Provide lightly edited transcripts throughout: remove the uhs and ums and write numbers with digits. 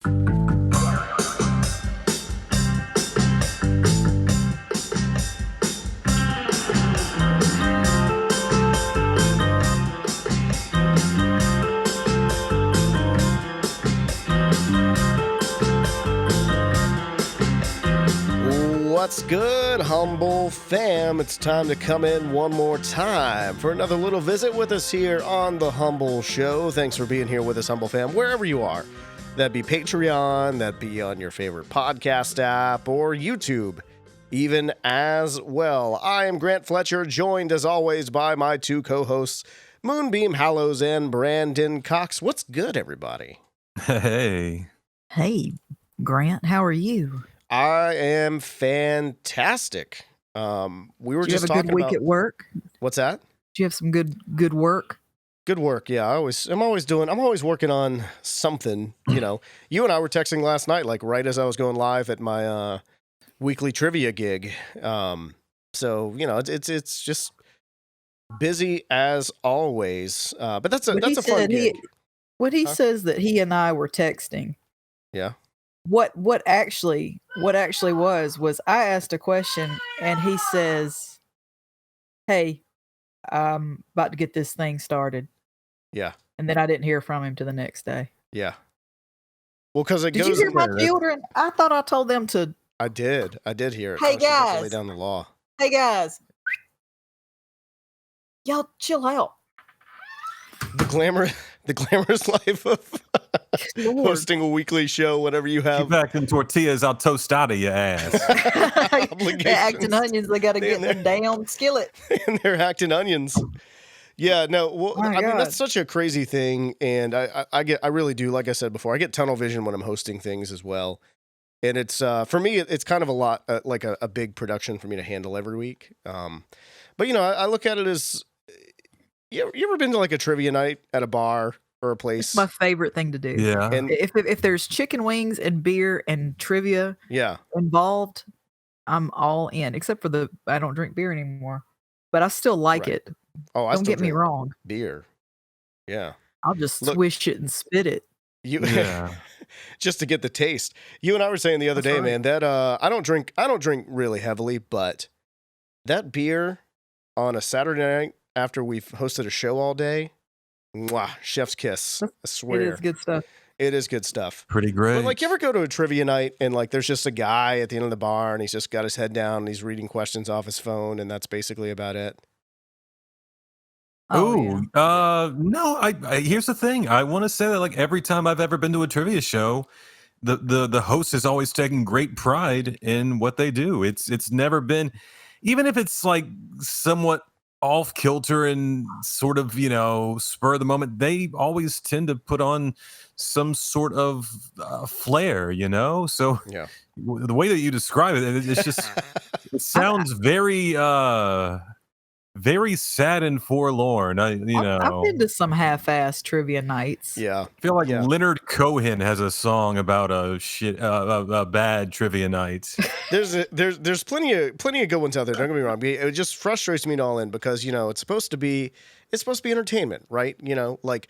What's good, Humbl3 Fam? It's time to come in one more time for another little visit with us here on the Humbl Show. Thanks for being here with us, Humbl3 Fam, wherever you are. That'd be Patreon, that'd be on your favorite podcast app, or YouTube, even as well. I am Grant Fletcher, joined as always by my two co-hosts, Moonbeam Hallows and Brandon Cox. What's good, everybody? Hey. Hey, Grant, how are you? I am fantastic. We were just talking about... Did you have a good week at work? What's that? Did you have some good work? Good work, yeah. I'm always working on something, you know. You and I were texting last night, like right as I was going live at my weekly trivia gig. So, you know, it's just busy as always. But that's a fun gig. He says that he and I were texting. Yeah. What actually was I asked a question and he says, "Hey, I'm about to get this thing started." Yeah. And then I didn't hear from him to the next day. Yeah. Well, because it Did goes. you hear my children? I thought I told them to. I did hear it. Hey guys, lay down the law. Hey guys, y'all chill out. The glamorous life of hosting a weekly show, whatever you have. Keep acting tortillas, I'll toast out of your ass. They're acting onions. They got to get them down skillet. And they're acting onions. Yeah, no. Well, I mean, that's such a crazy thing, and I really do. Like I said before, I get tunnel vision when I'm hosting things as well, and it's for me, it's kind of a lot, like a big production for me to handle every week. But you know, I look at it as. You ever been to like a trivia night at a bar or a place? It's my favorite thing to do. Yeah. And if there's chicken wings and beer and trivia involved, I'm all in. Except for I don't drink beer anymore, but I still like it. Oh, don't get me wrong. Beer. Yeah. I'll just swish it and spit it. Just to get the taste. You and I were saying the other day, man, that I don't drink really heavily, but that beer on a Saturday night after we've hosted a show all day, mwah, chef's kiss. I swear. It is good stuff. It is good stuff. Pretty great. But like, you ever go to a trivia night and like there's just a guy at the end of the bar and he's just got his head down and he's reading questions off his phone and that's basically about it? No, here's the thing. I want to say that like every time I've ever been to a trivia show, the host is always taking great pride in what they do. It's never been, even if it's like somewhat off kilter and sort of, you know, spur of the moment, they always tend to put on some sort of flair, you know? So the way that you describe it, it's just, it sounds very, very sad and forlorn. I've been to some half-assed trivia nights. Yeah. I feel like Leonard Cohen has a song about a bad trivia night. There's plenty of good ones out there. Don't get me wrong. It just frustrates me all in because, you know, it's supposed to be entertainment, right? You know, like,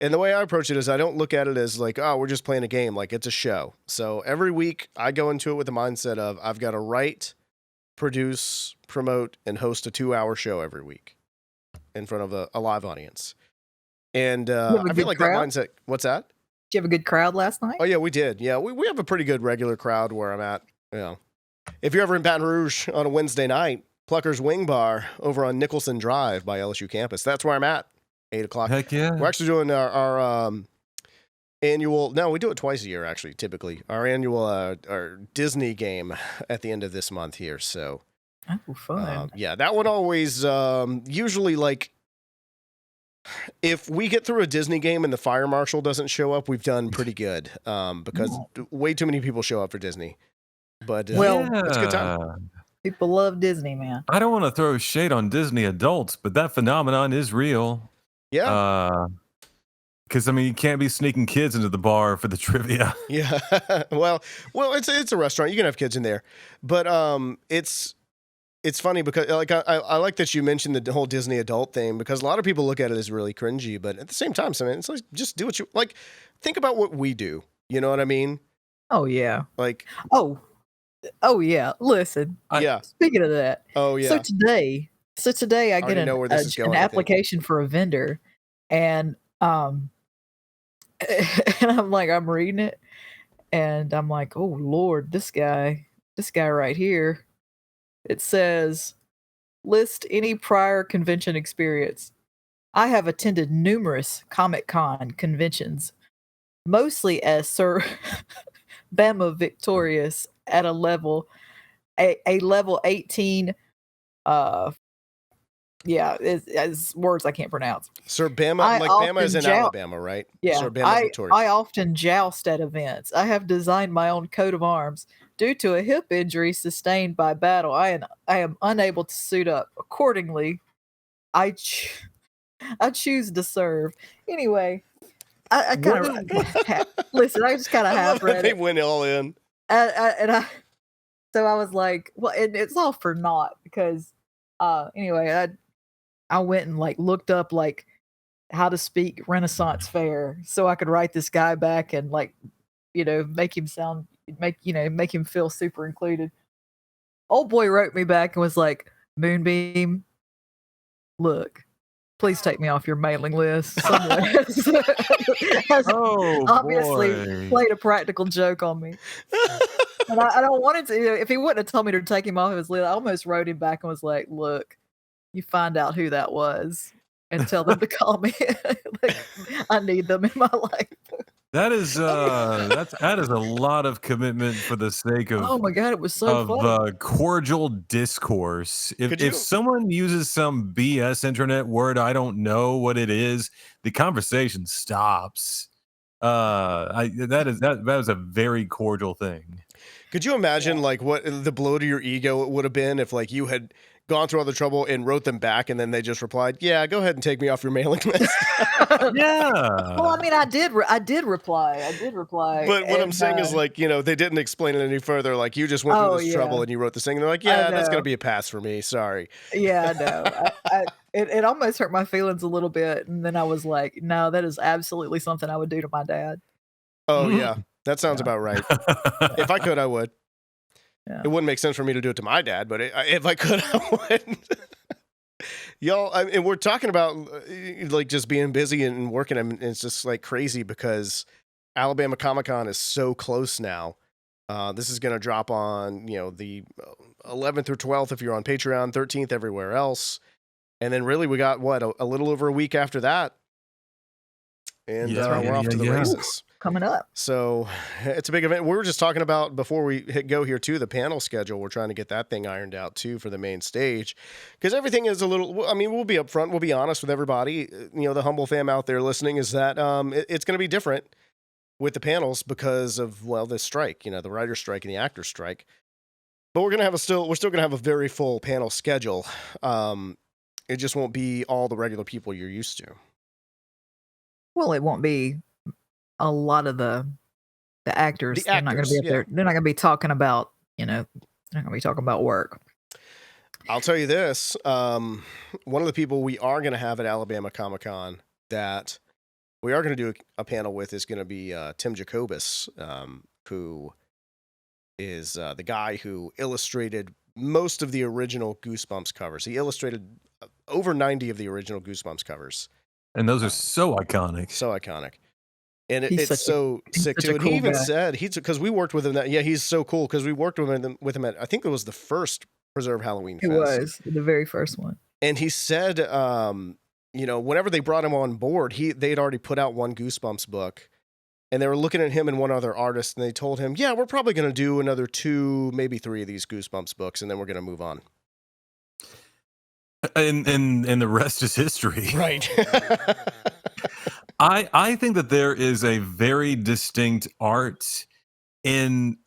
and the way I approach it is I don't look at it as like, oh, we're just playing a game. Like, it's a show. So every week I go into it with the mindset of I've got to write, produce, promote, and host a 2-hour show every week in front of a live audience. And I feel like that mindset. What's that? Did you have a good crowd last night? Oh yeah, we did. Yeah, we have a pretty good regular crowd where I'm at. You know, if you're ever in Baton Rouge on a Wednesday night, Plucker's Wing Bar over on Nicholson Drive by LSU campus. That's where I'm at. 8:00. Heck yeah. We're actually doing our annual. No, we do it twice a year actually. Typically, our annual our Disney game at the end of this month here. So. Oh, fun. Yeah, that one always usually like if we get through a Disney game and the fire marshal doesn't show up, we've done pretty good because way too many people show up for Disney. But it's a good time. People love Disney, man. I don't want to throw shade on Disney adults, but that phenomenon is real. Yeah. Because, I mean, you can't be sneaking kids into the bar for the trivia. Yeah. well, it's a restaurant. You can have kids in there. But it's funny because like I like that you mentioned the whole Disney adult thing because a lot of people look at it as really cringy, but at the same time, it's like just do what you like. Think about what we do. You know what I mean? Oh yeah. Like, Oh yeah. Listen. yeah. Speaking of that. Oh yeah. So today I get already know where this is an going, I think. application for a vendor, and and I'm reading it, and I'm like, oh Lord, this guy right here. It says, list any prior convention experience. I have attended numerous Comic-Con conventions, mostly as Sir Bama Victorious at a level 18. Yeah, it's words I can't pronounce. Sir Bama, like Bama is in Alabama, right? Yeah, Sir Bama Victorious. I often joust at events. I have designed my own coat of arms. Due to a hip injury sustained by battle, I am unable to suit up. Accordingly, I choose to serve. Anyway, I kind of listen. I just kind of half read they it. went all in, so I was like, well, and it's all for naught because anyway, I went and like looked up like how to speak Renaissance fair so I could write this guy back and like, make him feel super included. Old boy wrote me back and was like, Moonbeam, look, please take me off your mailing list. Someone has obviously played a practical joke on me. And I don't want it to, if he wouldn't have told me to take him off his list, I almost wrote him back and was like, look, you find out who that was and tell them to call me. Like, I need them in my life. That is that is a lot of commitment for the sake of, oh my God, it was so funny. Cordial discourse. If someone uses some BS internet word I don't know what it is, the conversation stops. That was a very cordial thing. Could you imagine like what the blow to your ego it would have been if like you had gone through all the trouble and wrote them back and then they just replied, yeah, go ahead and take me off your mailing list. Yeah. Well, I mean, I did reply. But what I'm saying is like, they didn't explain it any further. Like you just went through this trouble and you wrote this thing and they're like, yeah, that's going to be a pass for me. Sorry. Yeah, I know. It almost hurt my feelings a little bit. And then I was like, no, that is absolutely something I would do to my dad. Oh yeah. That sounds about right. If I could, I would. Yeah. It wouldn't make sense for me to do it to my dad, but if I could, I would. Y'all, and we're talking about like just being busy and working. I mean, it's just like crazy because Alabama Comic-Con is so close now. This is going to drop on, the 11th or 12th if you're on Patreon, 13th everywhere else. And then really we got, a little over a week after that. And we're off to the races. Coming up. So it's a big event. We were just talking about before we go here too, the panel schedule. We're trying to get that thing ironed out too for the main stage because everything is a little, I mean, we'll be upfront. We'll be honest with everybody. The Humbl fam out there listening is that it's going to be different with the panels because of, the strike, the writer's strike and the actor's strike. But we're still going to have a very full panel schedule. It just won't be all the regular people you're used to. Well, it won't be a lot of the actors. They're not going to be up there. They're not going to be talking about, they're not going to be talking about work. I'll tell you this. One of the people we are going to have at Alabama Comic-Con that we are going to do a panel with is going to be Tim Jacobus, who is the guy who illustrated most of the original Goosebumps covers. He illustrated over 90 of the original Goosebumps covers. And those are so iconic. So iconic. And it's so sick too. And he even said because we worked with him. He's so cool because we worked with him at I think it was the first Preserve Halloween Fest. It was the very first one. And he said, whenever they brought him on board, they'd already put out one Goosebumps book, and they were looking at him and one other artist, and they told him, "Yeah, we're probably going to do another 2, maybe 3 of these Goosebumps books, and then we're going to move on." And the rest is history. Right. I think that there is a very distinct art in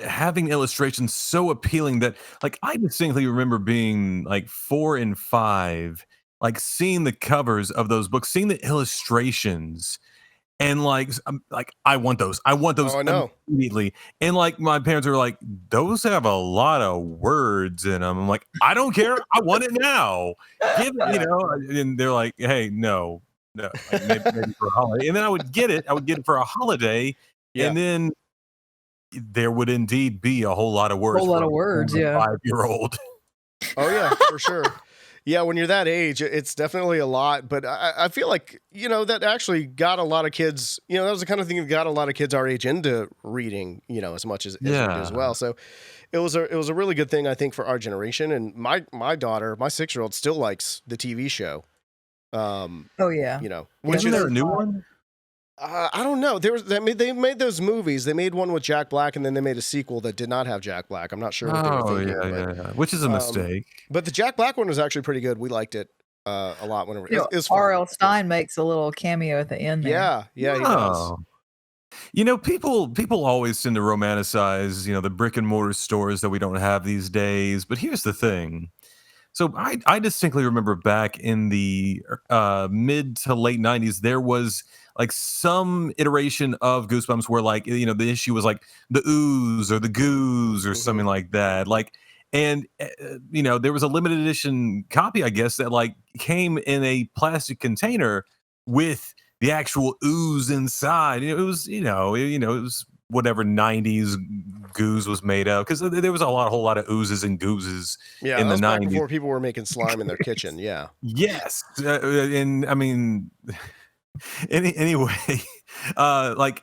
having illustrations so appealing that, like, I distinctly remember being like 4 and 5, like seeing the covers of those books, seeing the illustrations, and like I want those. I want those immediately. And like my parents are like, those have a lot of words in them. I'm like, I don't care. I want it now. Give it, And they're like, hey, no, like maybe for a holiday. And then I would get it. I would get it for a holiday. Yeah. And then there would indeed be a whole lot of words. Whole lot for of words, a yeah. 5-year-old. Oh yeah, for sure. Yeah, when you're that age, it's definitely a lot. But I feel like, that actually got a lot of kids, that was the kind of thing that got a lot of kids our age into reading, as much as we do as well. So it was a really good thing, I think, for our generation. And my daughter, my 6-year-old, still likes the TV show. Oh yeah. Which Isn't is there a new one? I don't know. They made those movies. They made one with Jack Black, and then they made a sequel that did not have Jack Black. I'm not sure what they were thinking. Yeah. Which is a mistake. But the Jack Black one was actually pretty good. We liked it a lot. Whenever it was fun. R.L. Stein makes a little cameo at the end there. Yeah, he does. People always tend to romanticize, the brick and mortar stores that we don't have these days. But here's the thing. So I distinctly remember back in the mid to late 90s, there was like some iteration of Goosebumps where the issue was like the ooze or the goose or something like that. And there was a limited edition copy, I guess, that came in a plastic container with the actual ooze inside. It was, it was whatever 90s goose was made of, because there was a whole lot of oozes and goozes in the 90s before people were making slime in their kitchen. Yeah. Yes. And I mean, anyway, I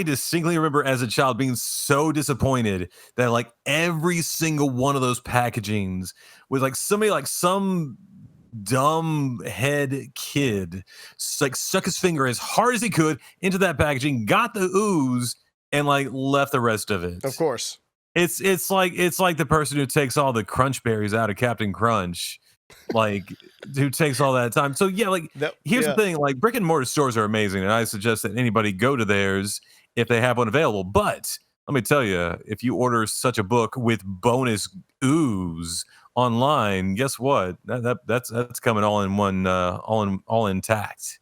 distinctly remember as a child being so disappointed that every single one of those packagings was some dumb head kid stuck his finger as hard as he could into that packaging, got the ooze, and left the rest of it. Of course. It's like the person who takes all the crunch berries out of Captain Crunch, who takes all that time. So yeah, here's the thing, brick and mortar stores are amazing, and I suggest that anybody go to theirs if they have one available. But let me tell you, if you order such a book with bonus ooze online, guess what? That's coming all in one, all intact.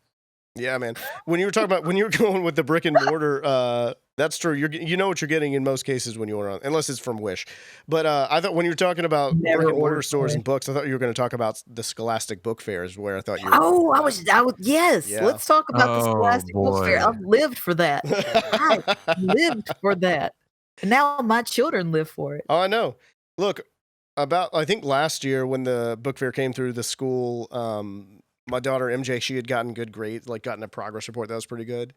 Yeah, man. When you were going with the brick and mortar, that's true. You know what you're getting in most cases when you order, unless it's from Wish. But I thought when you were talking about brick and mortar stores and books, I thought you were going to talk about the Scholastic Book Fair, is where I thought you were. Oh, I was yes. Yeah. Let's talk about the Scholastic Book Fair. I've lived for that. I lived for that. And now my children live for it. Oh, I know. Look, I think last year when the book fair came through the school, my daughter MJ, she had gotten good grades, gotten a progress report that was pretty good.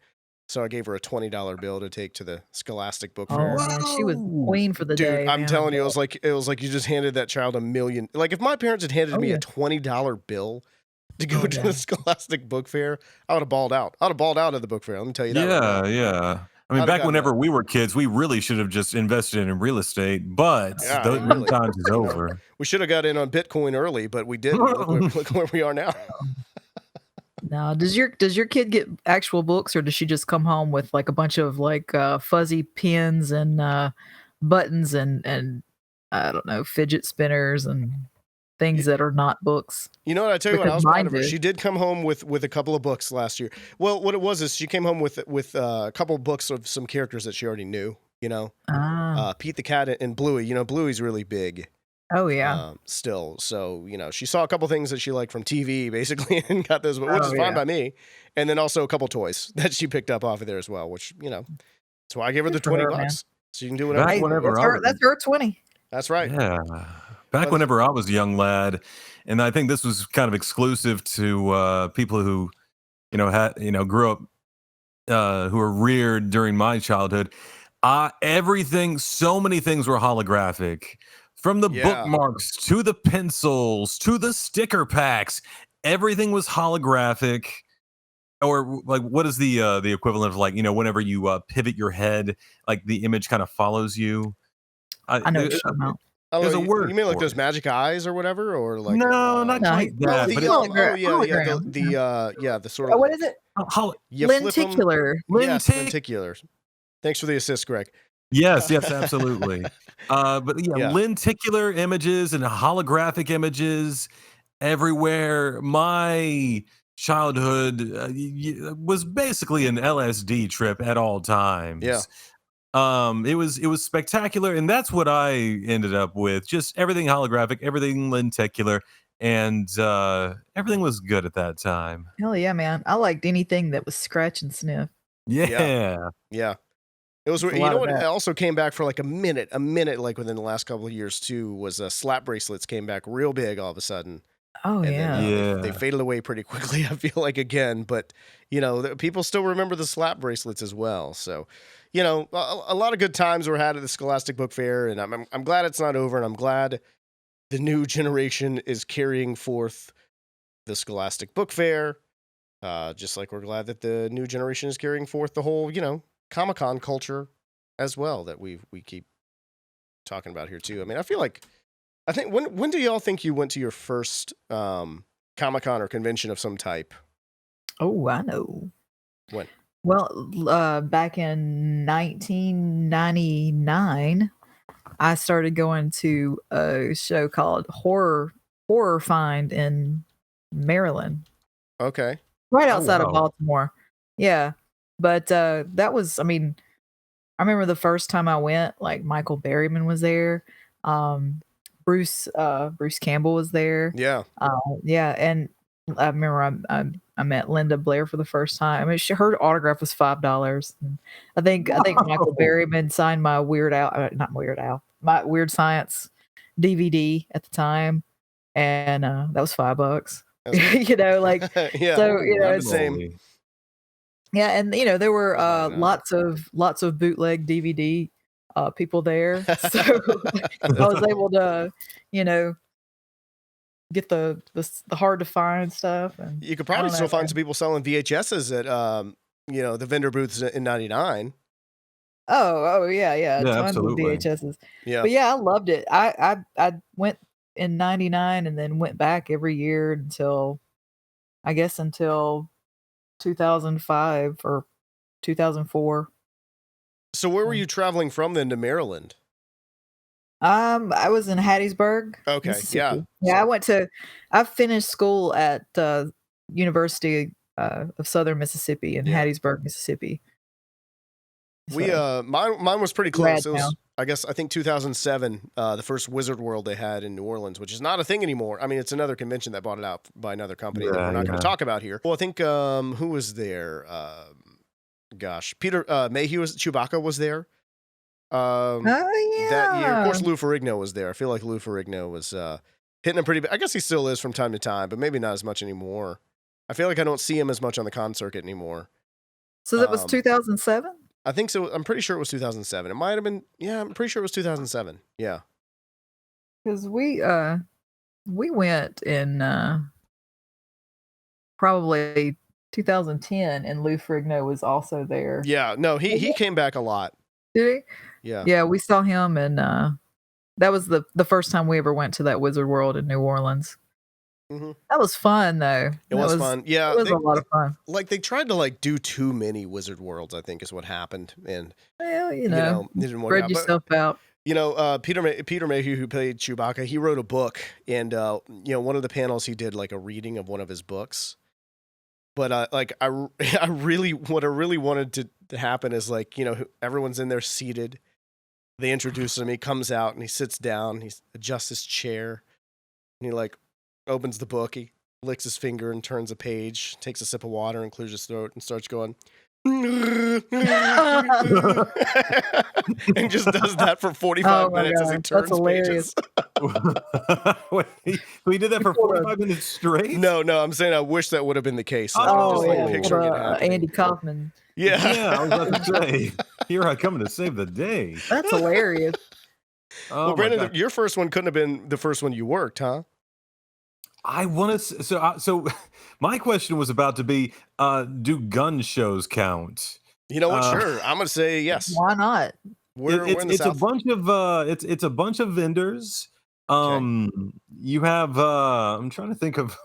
So I gave her a $20 bill to take to the Scholastic Book Fair. Oh man, she was queen for the day. Dude, I'm man. telling you, it was like you just handed that child $1 million. If my parents had handed me a $20 bill to go to the Scholastic Book Fair, I would have balled out. I'd have balled out of the book fair. Let me tell you that. Yeah. I mean, back whenever we were kids, we really should have just invested in real estate, but those times is over. We should have got in on Bitcoin early, but we didn't. Look where we are now. Now, does your kid get actual books, or does she just come home with a bunch of fuzzy pins and buttons and I don't know, fidget spinners and things that are not books? You know what? I tell you what, I was proud of her. She did come home with a couple of books last year. Well, what it was is she came home with a couple of books of some characters that she already knew. Pete the Cat and Bluey. Bluey's really big. Oh yeah. Still, so she saw a couple things that she liked from TV, basically, and got those, which is fine by me. And then also a couple toys that she picked up off of there as well, which that's why I gave her the $20. Man. So you can do whatever. That's her 20. That's right. Yeah. Back whenever I was a young lad, and I think this was kind of exclusive to people who, grew up, who were reared during my childhood. So many things were holographic. From the bookmarks to the pencils to the sticker packs, everything was holographic. Or what is the equivalent of whenever you pivot your head, the image kind of follows you. I know what you're talking about. There's a word. You mean those magic eyes or whatever, or no, not quite that. The sort of what is it? Lenticular. Yes, lenticular. Thanks for the assist, Greg. Yes, absolutely. Lenticular images and holographic images everywhere. My childhood was basically an LSD trip at all times. Yeah. It was spectacular, and that's what I ended up with. Just everything holographic, everything lenticular, and everything was good at that time. Hell yeah, man! I liked anything that was scratch and sniff. Yeah. Yeah. It was, It's a you lot know of what? It that. also came back for like a minute, like within the last couple of years too. Was slap bracelets came back real big all of a sudden, Oh and then yeah. they Yeah. faded away pretty quickly. I feel like again, but people still remember the slap bracelets as well. So, a lot of good times were had at the Scholastic Book Fair, and I'm glad it's not over, and I'm glad the new generation is carrying forth the Scholastic Book Fair. Just like we're glad that the new generation is carrying forth the whole, Comic-Con culture as well that we keep talking about here too. I mean, I think when do y'all think you went to your first Comic-Con or convention of some type? Oh, I know. When? Well, back in 1999, I started going to a show called Horror Find in Maryland, Okay. right Oh outside of wow. Baltimore. Yeah, but that was, I mean, I remember the first time I went, like Michael Berryman was there, um, Bruce Campbell was there, Yeah. yeah, and I remember I met Linda Blair for the first time. I mean, her autograph was $5. And I think Michael Wow. Berryman signed my not Weird Al, my Weird Science DVD at the time, and that was $5. That's Like yeah. so, Holy it's Same. moly. yeah, and there were That was 99. lots of bootleg DVD people there, so I was able to you know get the hard to find stuff, and You could I probably don't know, still find some man. people selling VHSs at the vendor booths in '99. Oh yeah, yeah, Yeah, tons of absolutely. VHSs. Yeah. But yeah, I loved it. I went in '99 and then went back every year until I guess until 2005 or 2004. So where were Um, you traveling from then to Maryland? I was in Hattiesburg, Okay. Yeah. Mississippi. Yeah, I finished school at University of Southern Mississippi in Yeah. Hattiesburg, Mississippi. We So mine was pretty rad close. It was town. I think 2007, the first Wizard World they had in New Orleans, which is not a thing anymore. I mean, it's another convention that bought it out by another company that we're Yeah, not going to yeah. talk about here. Well, I think who was there? Gosh, Peter Mayhew Chewbacca was there. Oh That year, of yeah. course, Lou Ferrigno was there. I feel like Lou Ferrigno was hitting a pretty. I guess he still is from time to time, but maybe not as much anymore. I feel like I don't see him as much on the con circuit anymore. So that was Um, 2007? I think so. I'm pretty sure it was 2007. It might have been. Yeah, I'm pretty sure it was 2007. Yeah. Because we went in probably 2010, and Lou Ferrigno was also there. Yeah. No, he came back a lot. Did he? Yeah. Yeah, we saw him, and that was the first time we ever went to that Wizard World in New Orleans. hmm That was fun, though. It was fun. It Yeah. was a lot of fun. They tried to do too many Wizard Worlds. I think is what happened, and Well, it didn't work spread out. But yourself out. Peter Mayhew, who played Chewbacca, he wrote a book, and one of the panels he did a reading of one of his books. But I really what I really wanted to happen is everyone's in there seated. They introduce him. He comes out and he sits down. He adjusts his chair, and he opens the book. He licks his finger and turns a page. Takes a sip of water and clears his throat and starts going. And just does that for 45 Oh my minutes as he god, turns that's hilarious. Wait, we did that for 45 minutes straight? No, I'm saying I wish that would have been the case. Oh, I'm Oh just yeah, picturing it pulled happening. Andy Kaufman. Yeah. Yeah, I was about to say, here I come to save the day. That's hilarious. Oh Well, my Brandon, God. your first one couldn't have been the first one you worked, huh? I want to. So my question was about to be, do gun shows count? You know what? Uh, Sure. I'm gonna say yes. Why not? We're in the it's a South. bunch of it's a bunch of vendors. Okay. You have I'm trying to think of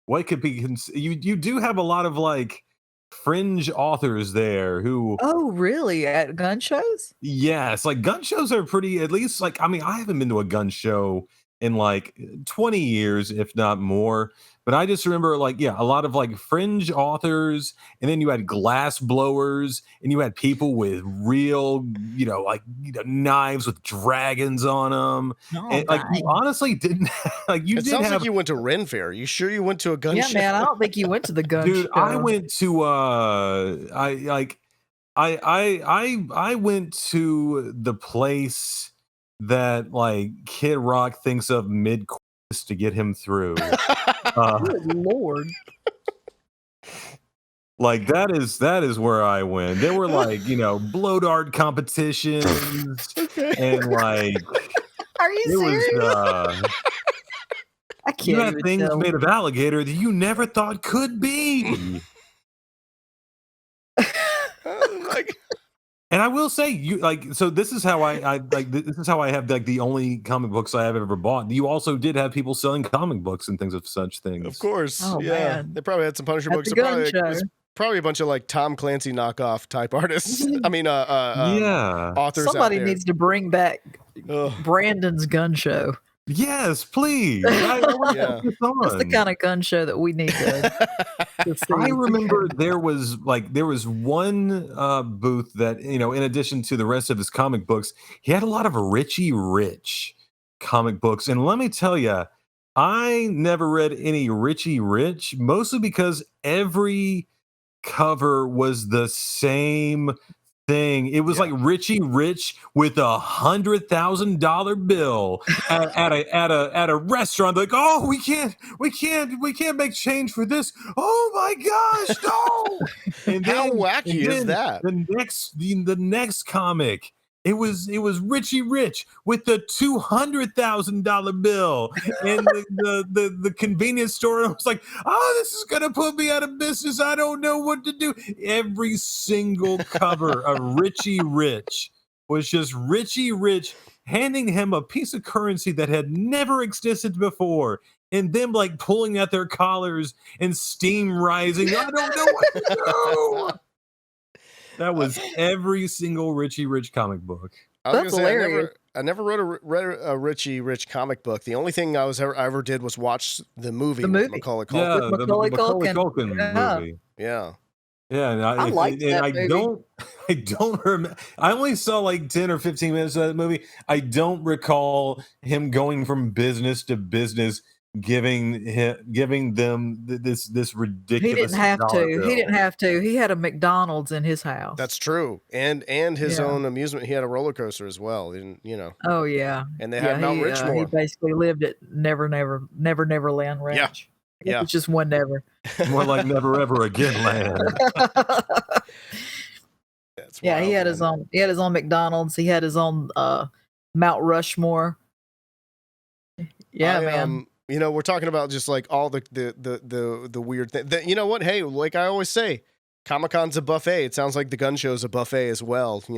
what could be. You do have a lot of fringe authors there who. Oh, really? At gun shows? Yes, gun shows are pretty, at least I mean, I haven't been to a gun show in 20 years, if not more. But I just remember yeah, a lot of fringe authors, and then you had glass blowers, and you had people with real, knives with dragons on them. Oh, And you dang. honestly didn't you It did sounds have. like you went to Ren Fair. You sure you went to a gun Yeah, show? man, I don't think you went to the gun Dude, show. I went to I I went to the place that like Kid Rock thinks of mid course to get him through. Good Lord. Like that is where I went. There were like, blow dart competitions Okay. and like Are you it was serious? I you can't had even things tell. made of alligator that you never thought could be. Oh my God. And I will say, you like, so this is how I like this is how I have like the only comic books I have ever bought. You also did have people selling comic books and things of such Of things. course. Oh, Yeah. man. They probably had some Punisher At books. the It gun probably, it show. was probably a bunch of like Tom Clancy knockoff type artists. I mean, Yeah. authors Somebody out there. needs to bring back Ugh. Brandon's gun show. Yes, please. I want to Yeah. put this That's the on. kind of gun show that we need to see. I remember there was one booth that, in addition to the rest of his comic books, he had a lot of Richie Rich comic books. And let me tell you, I never read any Richie Rich, mostly because every cover was the same thing. It was Yeah. like Richie Rich with $100,000 bill at a restaurant. Like, oh, we can't make change for this. Oh my gosh, no! And How then, wacky is that? the next comic. It was Richie Rich with the $200,000 bill, and the convenience store was like, oh, this is gonna put me out of business. I don't know what to do. Every single cover of Richie Rich was just Richie Rich handing him a piece of currency that had never existed before, and them like pulling at their collars and steam rising. I don't know what to do. That was every single Richie Rich comic book. I was That's gonna say hilarious. I never read a Richie Rich comic book. The only thing I ever did was watch the movie The with movie. Macaulay Culkin. Yeah, With the Macaulay Macaulay Culkin. Culkin Yeah. movie. Yeah. Yeah, and I liked that movie. I don't remember. I only saw like 10 or 15 minutes of that movie. I don't recall him going from business to business, giving them this ridiculous. He didn't have dollar to. bill. He didn't have to. He had a McDonald's in his house. That's true. And his Yeah. own amusement. He had a roller coaster as well. And Oh yeah. and they had Mount He Richmore. basically lived at Neverland Ranch. I guess Yeah. it's just one never. More like Never Ever Again Land. That's Yeah, he wild, had his man. own. He had his own McDonald's. He had his own Mount Rushmore. Yeah, man. We're talking about just like all the weird thing. You know what? Hey, like I always say, Comic-Con's a buffet. It sounds like the gun show's a buffet as well. It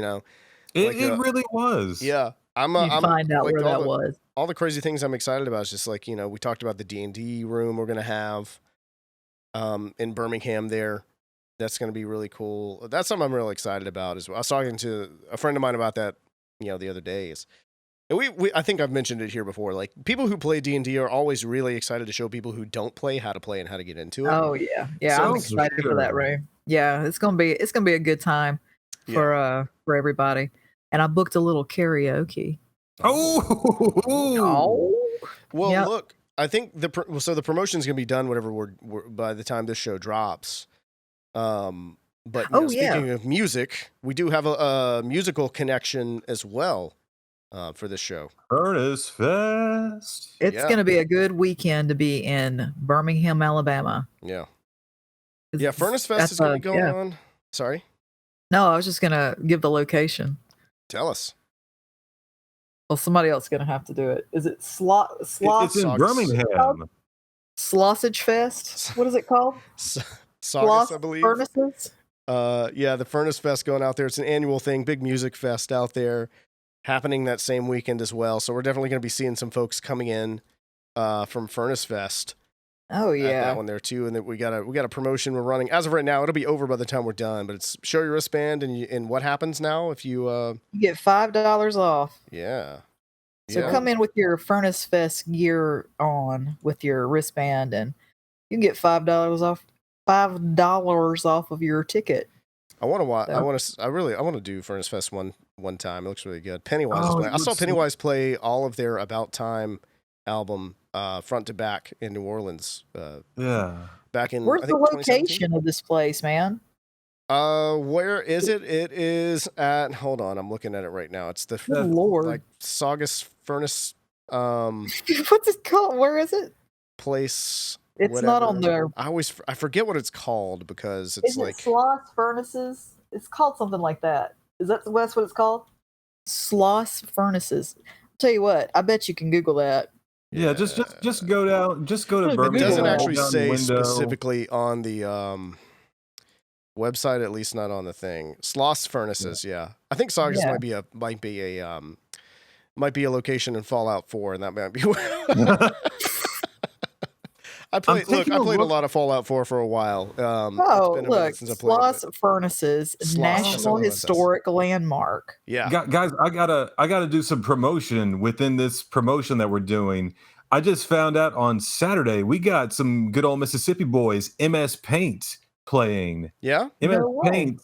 Like, really was. Yeah. I'm Find out like where that was. all the crazy things I'm excited about is just like, we talked about the D&D room we're going to have in Birmingham there. That's going to be really cool. That's something I'm really excited about as well. I was talking to a friend of mine about that, the other days. And I think I've mentioned it here before. Like people who play D&D are always really excited to show people who don't play how to play and how to get into it. Oh yeah. Yeah, So I'm for excited for that room. Yeah, it's gonna be a good time for everybody. And I booked a little karaoke. Oh, Well, Yep. look, I think the promotion's gonna be done whenever we're by the time this show drops. But speaking of music, we do have a musical connection as well for this show. Furnace Fest. It's gonna be a good weekend to be in Birmingham, Alabama. Yeah. Yeah, Furnace Fest is gonna be going on. Sorry. No, I was just gonna give the location. Tell us. Well, somebody else is gonna have to do it. Is it It's in Birmingham. Sausage Fest? What is it called? Saugus, I believe. Furnaces? Yeah, the Furnace Fest going out there. It's an annual thing, big music fest out there, happening that same weekend as well. So we're definitely going to be seeing some folks coming in from Furnace Fest. Oh At yeah, that one there too. And then we got a promotion we're running. As of right now, it'll be over by the time we're done. But it's show your wristband, and what happens now if you you get $5 off. yeah. So come in with your Furnace Fest gear on with your wristband, and you can get $5 off. $5 off of your ticket. I want to watch. So. I want to do Furnace Fest one time. It looks really good. Pennywise is Oh, playing. I saw looks- Pennywise play all of their About Time album front to back in New Orleans. Yeah. Back in Where's I the think 2017. location of this place, man? Where is it? It is at. Hold on, I'm looking at it right now. It's the Good Lord. like Saugus Furnace What's it called? Where is it? place. It's whatever. not on there. I forget what it's called because it's Is like it Sloss Furnaces? It's called something like that. That's what it's called? Sloss Furnaces. Tell you what, I bet you can Google that. Yeah, just go down. Just go to It Birmingham. It doesn't Yeah. actually down the say window. specifically on the website, at least not on the thing. Sloss Furnaces, yeah. I think Saugus Yeah. might be a location in Fallout 4, and that might be. I played a lot of Fallout 4 for a while. It's been a minute since I played it, Sloss Furnaces, Sloss, National that's what it says. Historic Landmark. Yeah. Guys, I gotta do some promotion within this promotion that we're doing. I just found out on Saturday we got some good old Mississippi boys, MS Paint, playing. Yeah? MS No way. Paint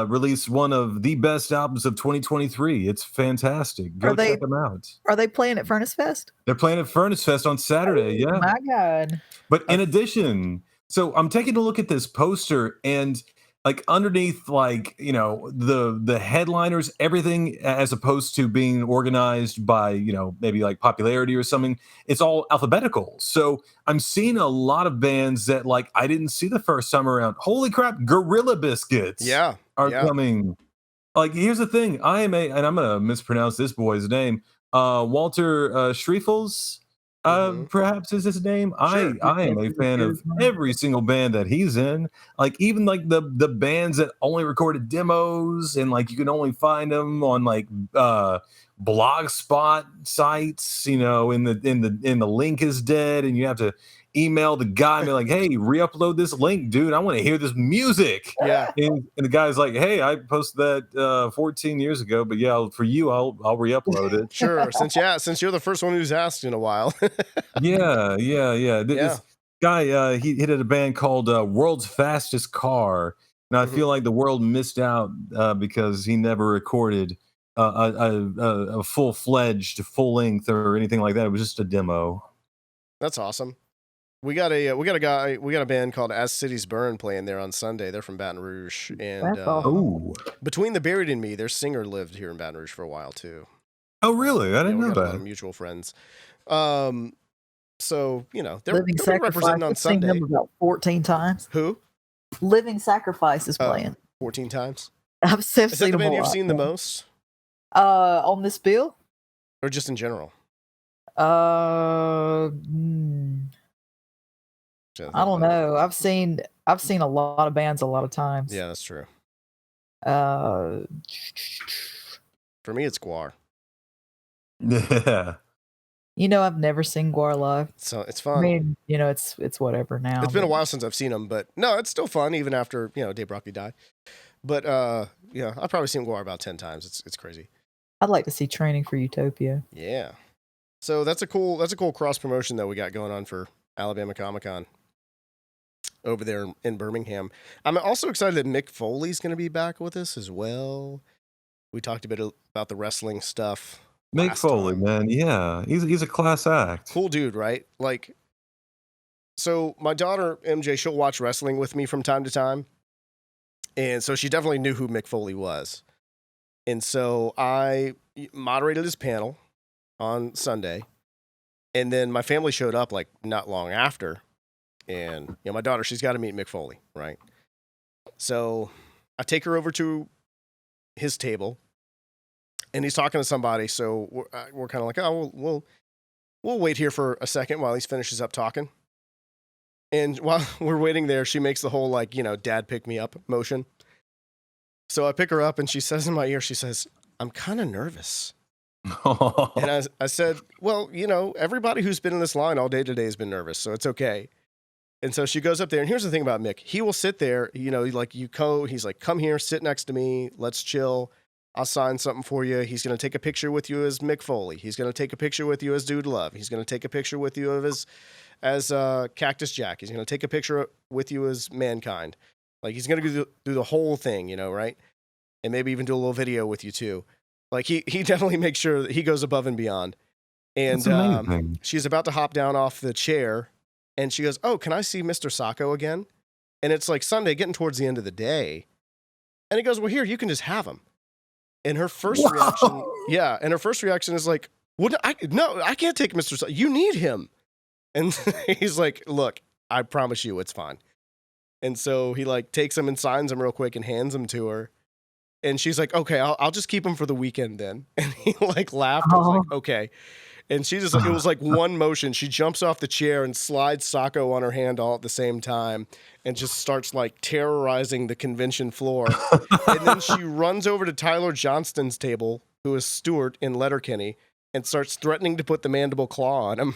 released one of the best albums of 2023. It's fantastic. Go check them out. Are they playing at Furnace Fest? They're playing at Furnace Fest on Saturday. Oh, Yeah. my God. But in addition, so I'm taking a look at this poster, and like underneath, like, you know, the headliners, everything, as opposed to being organized by, you know, maybe like popularity or something, it's all alphabetical. So I'm seeing a lot of bands that like I didn't see the first time around. Holy crap, Gorilla Biscuits are coming. Like, here's the thing. And I'm gonna mispronounce this boy's name. Walter Schriefels. Perhaps is his name. Sure. I am a fan of every single band that he's in. Like, even like the bands that only recorded demos, and like you can only find them on like blogspot sites, you know, in the link is dead, and you have to email the guy and be like, hey, re-upload this link, dude. I want to hear this music. Yeah. And the guy's like, hey, I posted that 14 years ago, but yeah, for you, I'll re-upload it. Sure. Since you're the first one who's asked in a while. Yeah. This guy, he hit a band called World's Fastest Car. And I feel like the world missed out because he never recorded a full-fledged, full-length or anything like that. It was just a demo. That's awesome. We got a band called As Cities Burn playing there on Sunday. They're from Baton Rouge, and That's awesome. Between the Buried and Me, their singer lived here in Baton Rouge for a while too. Oh, really? I didn't know we got a lot that. of mutual friends. So you know, they're Living Sacrifice. representing on I've seen Sunday. them about 14 times. Who? Living Sacrifice is playing. 14 times. I've Is that seen the them a band you've lot. seen the most, On this bill? or just in general? I don't know. I've seen a lot of bands a lot of times. Yeah, that's true. Uh, For me, it's Guar. Yeah. you know, I've never seen Guar live. So it's I fun. mean, you know, it's whatever now. It's been a but- while since I've seen them, but no, it's still fun even after, you know, Dave Broccoli died. But yeah, I've probably seen Guar about 10 times. It's crazy. I'd like to see Training for Utopia. Yeah. So that's a cool cross promotion that we got going on for Alabama Comic-Con over there in Birmingham. I'm also excited that Mick Foley's going to be back with us as well. We talked a bit about the wrestling stuff. Mick last Foley, time. man. Yeah. He's a class act. Cool dude, right? Like, so my daughter, MJ, she'll watch wrestling with me from time to time. And so she definitely knew who Mick Foley was. And so I moderated his panel on Sunday. And then my family showed up like not long after. And, you know, my daughter, she's got to meet Mick Foley, right? So I take her over to his table and he's talking to somebody. So we're kind of like, oh, we'll wait here for a second while he finishes up talking. And while we're waiting there, she makes the whole, like, you know, dad pick me up motion. So I pick her up and she says in my ear, she says, I'm kind of nervous. And I said, well, you know, everybody who's been in this line all day today has been nervous, so it's okay. And so she goes up there, and here's the thing about Mick. He will sit there, you know, like he's like, come here, sit next to me, let's chill. I'll sign something for you. He's going to take a picture with you as Mick Foley. He's going to take a picture with you as Dude Love. He's going to take a picture with you as Cactus Jack. He's going to take a picture with you as Mankind. Like, he's going to do the whole thing, you know, right? And maybe even do a little video with you too. Like, he definitely makes sure that he goes above and beyond. And she's about to hop down off the chair, and she goes, oh, can I see Mr. Sacco again? And it's like Sunday, getting towards the end of the day. And he goes, well, here, you can just have him. And her first Whoa. reaction, and her first reaction is like, I can't take Mr. You need him. And he's like, look, I promise you it's fine. And so he like takes him and signs him real quick and hands him to her. And she's like, okay, I'll just keep him for the weekend then. And he like laughed. I was like, okay. And she just, it was like one motion. She jumps off the chair and slides Sacco on her hand all at the same time and just starts like terrorizing the convention floor. And then she runs over to Tyler Johnston's table, who is Stuart in Letterkenny, and starts threatening to put the mandible claw on him.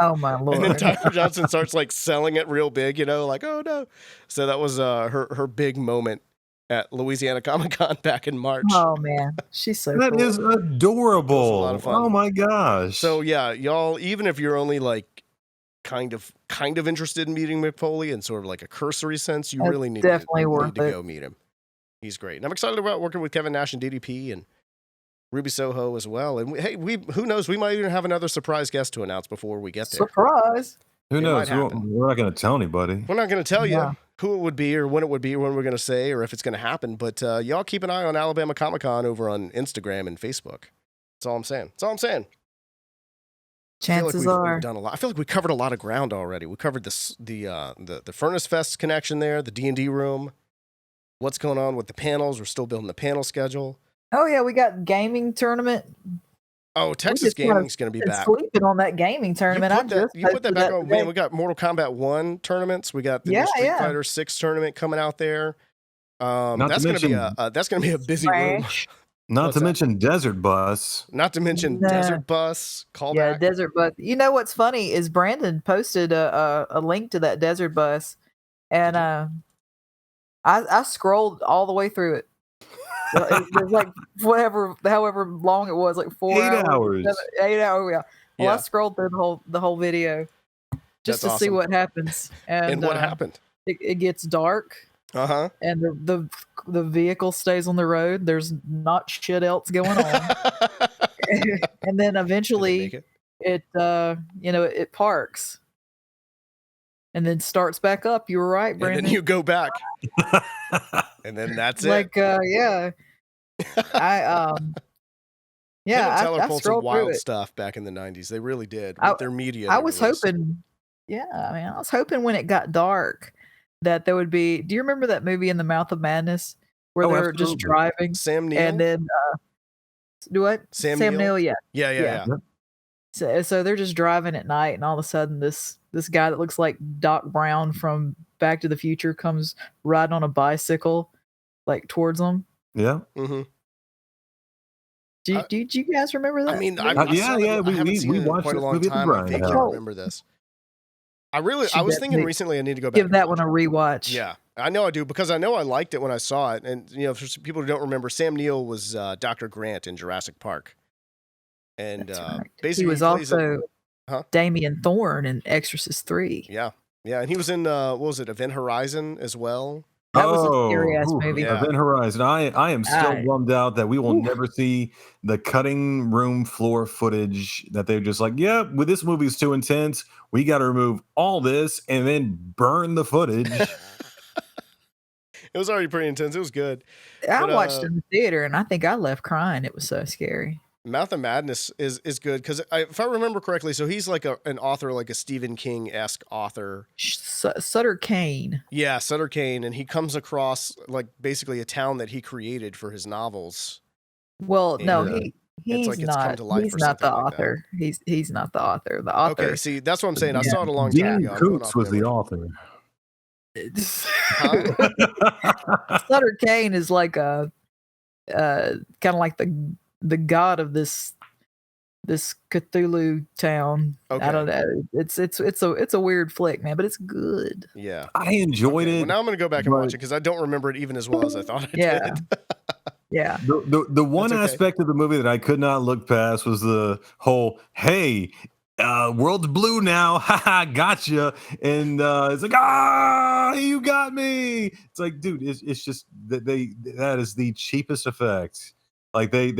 Oh my Lord. And then Tyler Johnston starts like selling it real big, like, oh no. So that was her big moment at Louisiana Comic-Con back in March. Oh man, she's so That cool. is adorable. It was a lot of fun. Oh my gosh. So yeah, y'all, even if you're only like kind of interested in meeting McFoley in sort of like a cursory sense, you That's really need definitely to worth it. go meet him. He's great. And I'm excited about working with Kevin Nash and DDP and Ruby Soho as well. And who knows, we might even have another surprise guest to announce before we get there. Surprise. Who It knows? might happen. We're not going to tell anybody. We're not going to tell you Yeah. who it would be or when it would be or when we're going to say or if it's going to happen. But y'all keep an eye on Alabama Comic-Con over on Instagram and Facebook. That's all I'm saying. Chances are. We've done a lot. I feel like we covered a lot of ground already. We covered the Furnace Fest connection there, the D&D room. What's going on with the panels? We're still building the panel schedule. Oh yeah, we got gaming tournament. Oh, Texas Gaming's going to be back. Sleeping on that gaming tournament. You put that back on. Man, we got Mortal Kombat 1 tournaments. We got the new Street Fighter 6 tournament coming out there. That's going to be a busy room. Not to mention Desert Bus. Not to mention Desert Bus. Callback. Yeah, Desert Bus. You know what's funny is Brandon posted a link to that Desert Bus, and I scrolled all the way through it. It was like however long it was, like 4 hours. 8 hours. Yeah. Well, Yeah. I scrolled through the whole video just That's to see awesome. what happens. And what happened? It gets dark. Uh-huh. And the vehicle stays on the road. There's not shit else going on. And then eventually it parks. And then starts back up. You were right, Brandon. And then you go back. And then that's like, it. yeah. I Teller I pulled some scrolled through wild it. stuff back in the 90s. They really did. With their media. I they was released. hoping, I was hoping when it got dark that there would be. Do you remember that movie In the Mouth of Madness where they're just driving? Sam Neill. And then do what? Sam Neill, yeah. Yeah. So they're just driving at night, and all of a sudden, this guy that looks like Doc Brown from Back to the Future comes riding on a bicycle, like towards them. Yeah. Mm-hmm. Do you guys remember that? I mean, movie? I haven't seen it in watched quite a this long movie time. I think I remember this. I was thinking recently I need to go back. Give that one a rewatch. Yeah, I know I do because I know I liked it when I saw it. And for some people who don't remember, Sam Neill was Dr. Grant in Jurassic Park, and basically he was also Damien Thorne in Exorcist 3. Yeah, and he was in what was it, Event Horizon as well. That was a scary ass movie. Event Horizon. I am still bummed out that we will never see the cutting room floor footage that they're just like, yeah, well, this movie is too intense. We got to remove all this and then burn the footage. It was already pretty intense. It was good. I watched it in the theater, and I think I left crying. It was so scary. Mouth of Madness is good because if I remember correctly, so he's like an author, like a Stephen King-esque author. Sutter Kane. Yeah, Sutter Kane, and he comes across like basically a town that he created for his novels. Well, no, he's like not. He's not the author. He's not the author. The author. Okay, see, that's what I'm saying. I saw it a long time ago. Coots was the author. Sutter Kane is like a kind of like the god of this Cthulhu town. Okay. I don't know. It's a weird flick, man, but it's good. Yeah, I enjoyed it. Well, now I'm gonna go back and watch it because I don't remember it even as well as I thought I did. Yeah. The one aspect of the movie that I could not look past was the whole, hey, world's blue now, haha, gotcha, and it's like, you got me. It's like, dude, it's just that that is the cheapest effect. Like they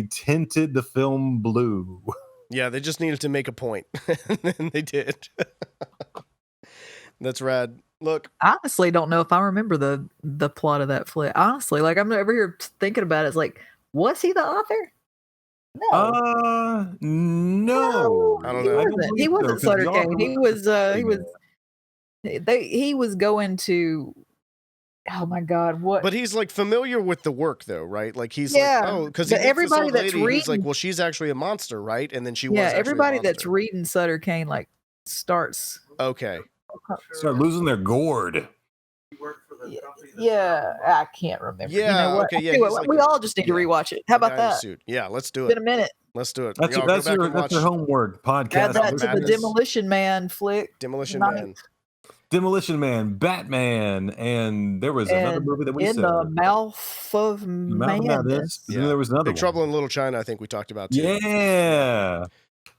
tinted the film blue. Yeah, they just needed to make a point, and they did. That's rad. Look, I honestly don't know if I remember the plot of that flick. Honestly, like I'm over here thinking about it. It's like, was he the author? No, No, I don't he know. I don't wasn't. He believe so, wasn't 'cause Sutter y'all Kane. He was. He was. Yeah. He was going to. Oh my God! What? but he's like familiar with the work though, right? Like he's Yeah, like, oh, because he but meets this everybody old that's lady. He's like, reading, well, she's actually a monster, right? And then she yeah, was actually a everybody that's monster. reading Sutter Kane like starts. Okay. Start losing their gourd. Yeah, I can't remember. You know Yeah, what? okay, yeah, Tell you he's what, like we a- all just need to yeah. rewatch it. How The about guy in the that? suit. Yeah, let's do It's been it. a minute. Let's do it. That's Y'all your, go that's back your, and that's watch your homework podcast. Add that to the Madness. Demolition Man flick. Demolition night. Man. Demolition Man, Batman, and there was another And movie that we in said. the mouth of madness. Then there was another Big one. Trouble in Little China, I think we talked about too. Yeah.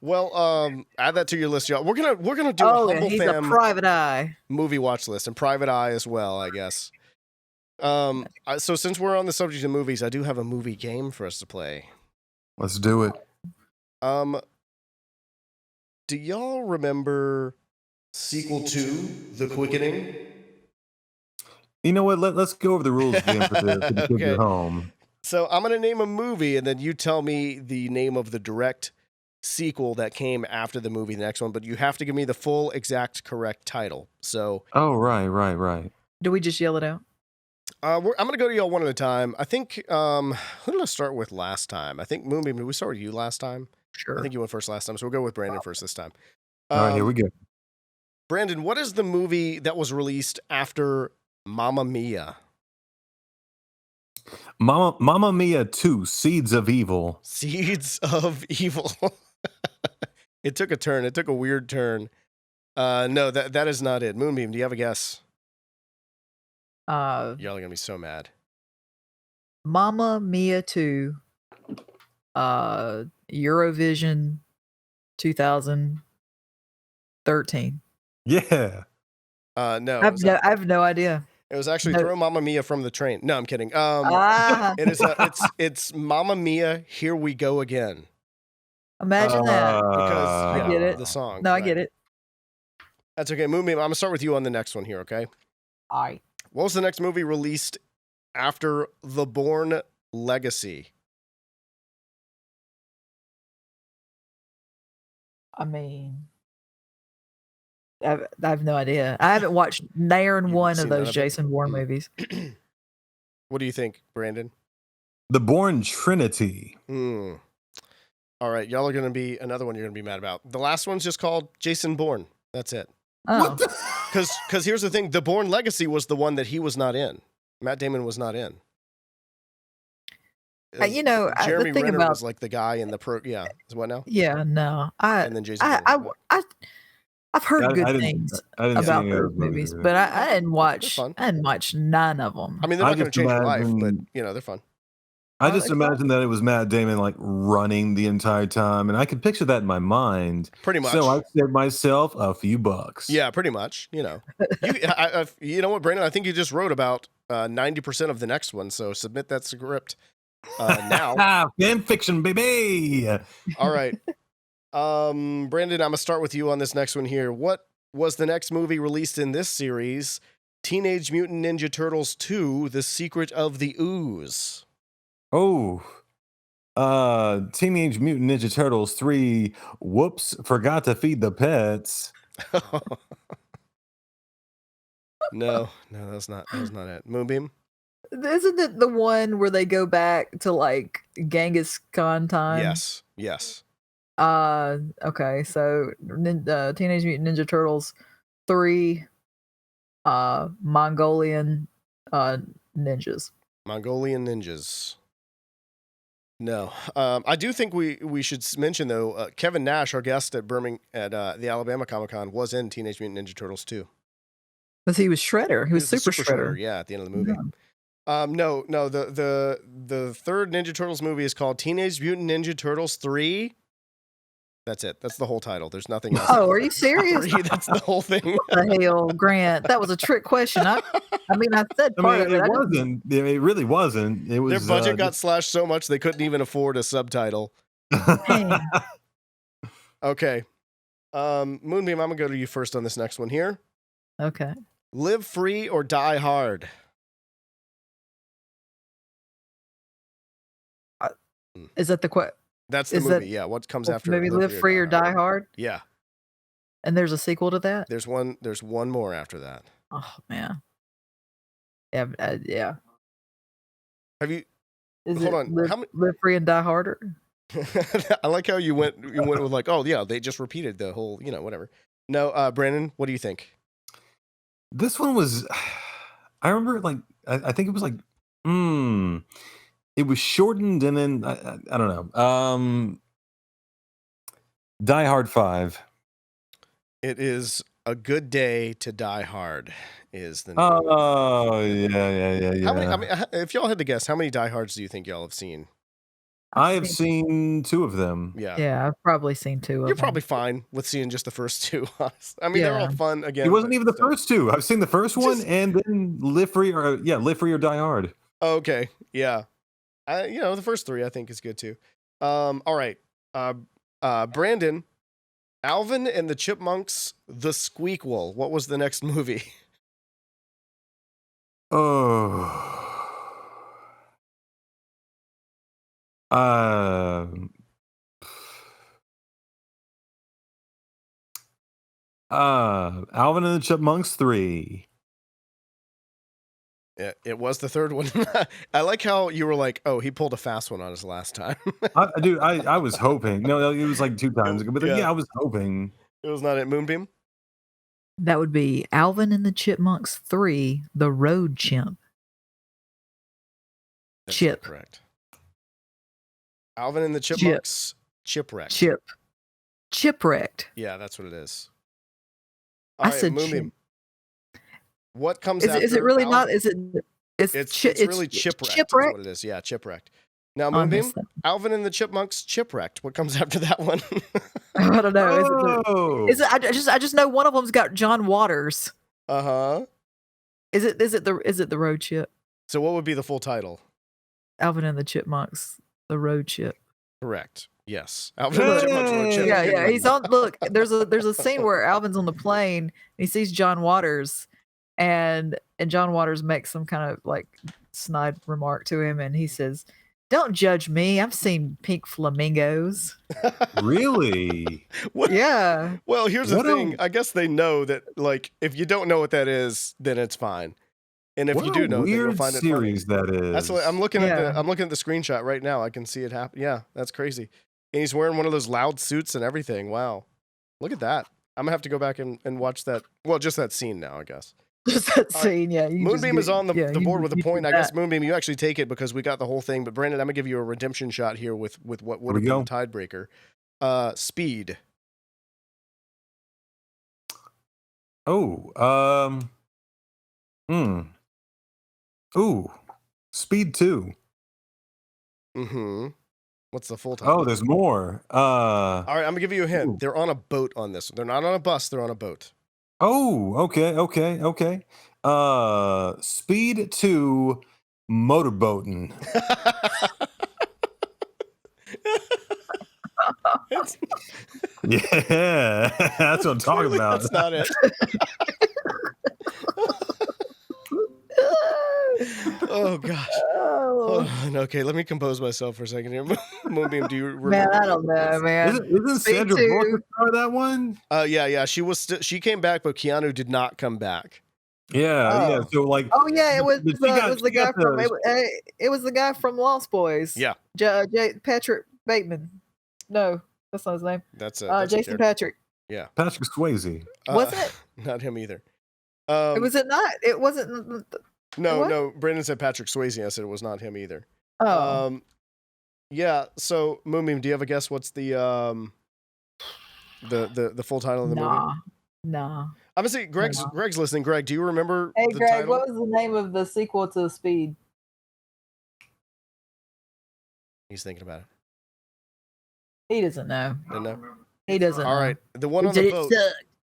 Well, add that to your list, y'all. We're gonna do Oh, a yeah, Humble he's Fam a private eye. movie watch list and Private Eye as well, I guess. So since we're on the subject of movies, I do have a movie game for us to play. Let's do it. Do y'all remember sequel 2, The Quickening? You know what? Let's go over the rules again for the kids Okay. at home. So I'm gonna name a movie, and then you tell me the name of the direct sequel that came after the movie, the next one. But you have to give me the full, exact, correct title. So, Oh, right. Do we just yell it out? I'm gonna go to y'all one at a time. I think who did I start with last time? I think Moonbeam. Did we start with you last time? Sure. I think you went first last time, so we'll go with Brandon first this time. All right, here we go. Brandon, what is the movie that was released after Mamma Mia? Mamma Mia 2, Seeds of Evil. Seeds of Evil. It took a turn. It took a weird turn. No, that is not it. Moonbeam, do you have a guess? Y'all are gonna be so mad. Mamma Mia 2, Eurovision 2013. Yeah. No, I have no idea. it was actually no. Throw Mamma Mia from the Train. No, I'm kidding. It is. It's Mamma Mia. Here we go again. Imagine that. Because I get it. The song. No, I get it. That's okay. Moonbeam, I'm gonna start with you on the next one here. Okay. All right. What was the next movie released after The Bourne Legacy? I mean, I have no idea. I haven't watched nair and You've one seen of none those of it? Jason Bourne movies. What do you think, Brandon? The Bourne Trinity. All right, y'all are gonna be another one you're gonna be mad about. The last one's just called Jason Bourne. That's it. Oh, Because here's the thing: The Bourne Legacy was the one that he was not in. Matt Damon was not in. you know, Jeremy the thing Renner about was like the guy in the pro. Yeah, what now? yeah, no, And then Jason. Bourne. I've heard I good didn't- things I didn't see about any of those movies, either. but I didn't watch. fun. I didn't watch none of them. I mean, they're I not going to just change your life, but imagine- they're fun. I Oh, just they're fun. imagine that it was Matt Damon like running the entire time, and I could picture that in my mind. Pretty much. So I saved myself a few bucks. Yeah, pretty much. You know, you know what, Brandon? I think you just wrote about 90% of the next one. So submit that script now. Fan fiction, baby. All right, Brandon, I'm gonna start with you on this next one here. What was the next movie released in this series? Teenage Mutant Ninja Turtles 2: The Secret of the Ooze. Oh, Teenage Mutant Ninja Turtles 3. Whoops, forgot to feed the pets. No, that was not it. Moonbeam. Isn't it the one where they go back to like Genghis Khan time? Yes. Okay, so Teenage Mutant Ninja Turtles 3, Mongolian ninjas. Mongolian ninjas. No, I do think we should mention though. Kevin Nash, our guest at Birmingham at the Alabama Comic Con, was in Teenage Mutant Ninja Turtles 2. Because he was Shredder. He was the Super Shredder. Yeah, at the end of the movie. Yeah. No. The third Ninja Turtles movie is called Teenage Mutant Ninja Turtles 3. That's it. That's the whole title. There's nothing else. Oh, are you serious? 3, that's the whole thing. What the hell, Grant? That was a trick question. I mean, I said part of it. It wasn't. It really wasn't. It was. Their budget got slashed so much they couldn't even afford a subtitle. Dang. Okay. Moonbeam, I'm gonna go to you first on this next one here. Okay. Live Free or Die Hard? Is that the question? That's the Is movie. that- Yeah. What comes Well, after maybe Live Free or Die Hard? Yeah. And there's a sequel to that? There's one more after that. Oh, man. Yeah. Yeah. Have you? Is Hold it on. Live Free and Die Harder? I like how you went with like, oh yeah, they just repeated the whole, whatever. No, Brandon, what do you think? This one was, I remember like, I think it was like, it was shortened and then, I don't know. Die Hard 5. It is A Good Day to Die Hard is the name. Oh, yeah. How many, if y'all had to guess, how many Die Hards do you think y'all have seen? I have seen 2 of them. Yeah. Yeah, I've probably seen 2 of them. You're probably fine with seeing just the first 2. I mean, they're all fun again. It wasn't even the first 2. I've seen the first one and then Live Free or Die Hard. Okay. Yeah. The first 3 I think is good too. All right. Brandon, Alvin and the Chipmunks, The Squeakquel. What was the next movie? Oh. Alvin and the Chipmunks 3. It was the third one. I like how you were like, oh, he pulled a fast one on us last time. I was hoping. No, it was like 2 times ago, but I was hoping. It was not at Moonbeam? That would be Alvin and the Chipmunks 3, The Road Chimp. That's Chip. Correct. Alvin and the Chipmunks, Chipwrecked. Chipwrecked. Yeah, that's what it is. I said Moonbeam. What comes after? Is it really not? Is it? It's really Chipwrecked. Is what it is. Yeah, Chipwrecked. Now, Moonbeam, Alvin and the Chipmunks, Chipwrecked. What comes after that one? I don't know. Is it? I just know one of them's got John Waters. Is it the Road Chip? So what would be the full title? Alvin and the Chipmunks, The Road Chip. Correct. Yes. Alvin and the Chipmunks, Road Chip. Yeah. He's on. Look, there's a scene where Alvin's on the plane and he sees John Waters, and John Waters makes some kind of like snide remark to him, and he says, "Don't judge me. I've seen pink flamingos." Really? Yeah. Well, here's the thing. I guess they know that, like, if you don't know what that is, then it's fine. And if you do know, then you'll find it funny. Series that is. That's what I'm looking at. I'm looking at the screenshot right now. I can see it happen. Yeah, that's crazy. And he's wearing one of those loud suits and everything. Wow, look at that. I'm gonna have to go back and watch that. Well, just that scene now, I guess. Just that scene, yeah. Moonbeam is on the board with a point. I guess Moonbeam, you actually take it because we got the whole thing. But Brandon, I'm gonna give you a redemption shot here with what would have been the tiebreaker. Speed. Speed 2. What's the full title? Oh, there's more. All right, I'm gonna give you a hint. They're on a boat on this one. They're not on a bus. They're on a boat. Oh, okay. Speed 2, motorboating. Yeah, that's what I'm talking about. That's not it. Oh gosh. Oh, okay, let me compose myself for a second here. Moonbeam, do you remember? Man, I don't know, man. Isn't Sandra Bullock that one? Yeah. She came back, but Keanu did not come back. Yeah. So like, it was the guy from Lost Boys. Yeah, Patrick Bateman. No, that's not his name. That's Jason Patrick. Yeah, Patrick Swayze. Was it? Not him either. Was it not? It wasn't. No. Brandon said Patrick Swayze. I said it was not him either. Oh. Yeah. So Moonbeam, do you have a guess? What's the full title of the movie? Nah. I'm gonna say Greg's listening. Greg, do you remember? Hey, the Greg, title? what was the name of the sequel to Speed? He's thinking about it. He doesn't know. No. He doesn't. All know. right. The one on the boat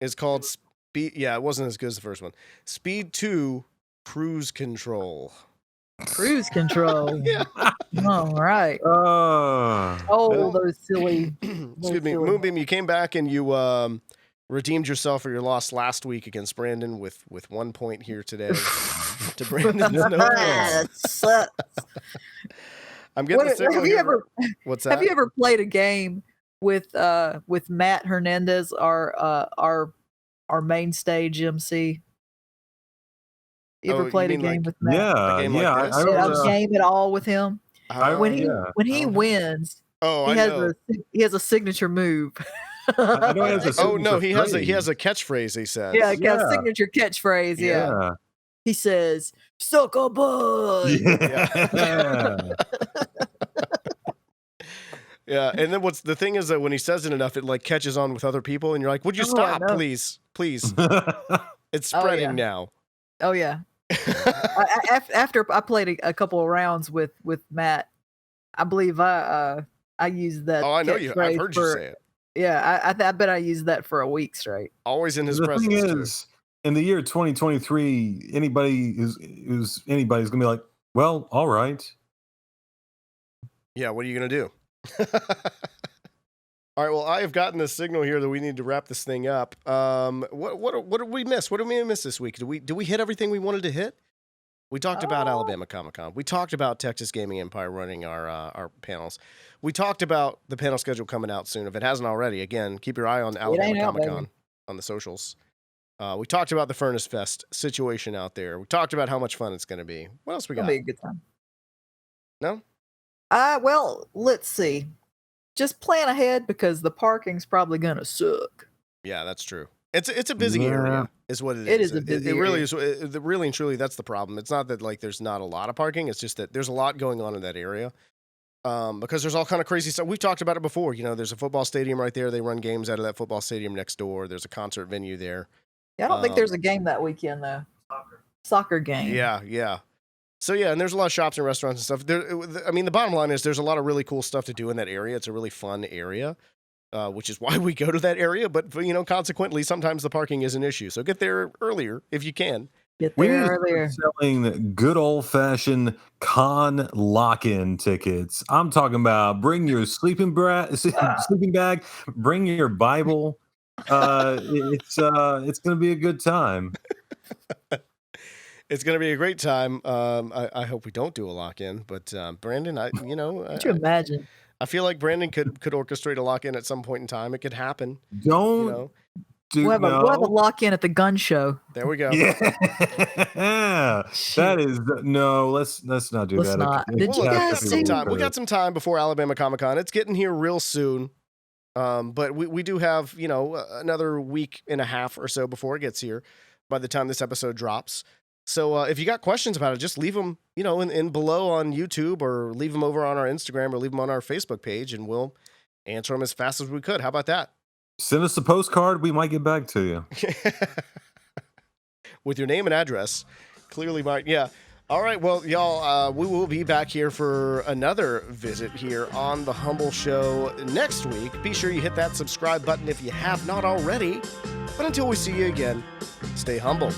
is called Speed. Yeah, it wasn't as good as the first one. Speed 2, Cruise Control. Cruise Control. Yeah. All right. Those silly. Excuse me, Moonbeam. You came back and you redeemed yourself for your loss last week against Brandon with 1 point here today. To Brandon's no That sucks. I'm getting the signal have you here. ever What's that? have you ever played a game with Matt Hernandez, our main stage MC? You Oh, ever you played a mean game like- with Matt? Yeah, A game like yeah. this? A game at all with him? When he yeah. when he wins, Oh, he I has know. he has a signature move. I know he has a Oh no, he has phrase. a catchphrase. He says. Yeah, like a Yeah. signature catchphrase. Yeah. Yeah. He says, "Suck a bud." Yeah. Yeah, and then what's the thing is that when he says it enough, it like catches on with other people, and you're like, "Would you Oh, I stop, know. please? It's Oh, spreading yeah. now." Oh yeah. After I played a couple of rounds with Matt, I believe I used that. Oh, I know you. I've catchphrase heard you say it. Yeah, I bet I used that for a week straight. Always in his The presence. thing too. is, in the year 2023, anybody's gonna be like, well, all right. Yeah, what are you gonna do? All right. Well, I have gotten the signal here that we need to wrap this thing up. What did we miss? What did we miss this week? Did we hit everything we wanted to hit? We talked about Alabama Comic-Con. We talked about Texas Gaming Empire running our panels. We talked about the panel schedule coming out soon. If it hasn't already, again, keep your eye on Alabama Comic-Con on the socials. We talked about the Furnace Fest situation out there. We talked about how much fun it's going to be. What else we got? It'll be a good time. No? Well, let's see. Just plan ahead because the parking's probably gonna suck. Yeah, that's true. It's a busy area, is what it is. It is a busy It really area. is. Really and truly, that's the problem. It's not that like there's not a lot of parking. It's just that there's a lot going on in that area. Because there's all kind of crazy stuff. We've talked about it before. You know, there's a football stadium right there. They run games out of that football stadium next door. There's a concert venue there. Yeah, I don't think there's a game that weekend though. Soccer game. Yeah. So yeah, and there's a lot of shops and restaurants and stuff. I mean, the bottom line is there's a lot of really cool stuff to do in that area. It's a really fun area, which is why we go to that area. But you know, consequently, sometimes the parking is an issue. So get there earlier if you can. Get We there need to earlier. start selling good old fashioned con lock-in tickets. I'm talking about bring your sleeping bag, bring your Bible. It's going to be a good time. It's going to be a great time. I hope we don't do a lock-in, but Brandon, Could you imagine? I feel like Brandon could orchestrate a lock-in at some point in time. It could happen. Don't You know? do We'll have a lock-in at the gun show. There we go. Yeah, that is no. Let's not do Let's that. not. It- Did it you has to guys be see- time. We good. got some time before Alabama Comic-Con. It's getting here real soon. But we do have, another week and a half or so before it gets here by the time this episode drops. So if you got questions about it, just leave them, in below on YouTube or leave them over on our Instagram or leave them on our Facebook page and we'll answer them as fast as we could. How about that? Send us a postcard. We might get back to you. With your name and address. Clearly, Mark. Yeah. All right. Well, y'all, we will be back here for another visit here on the Humble Show next week. Be sure you hit that subscribe button if you have not already. But until we see you again, stay humble.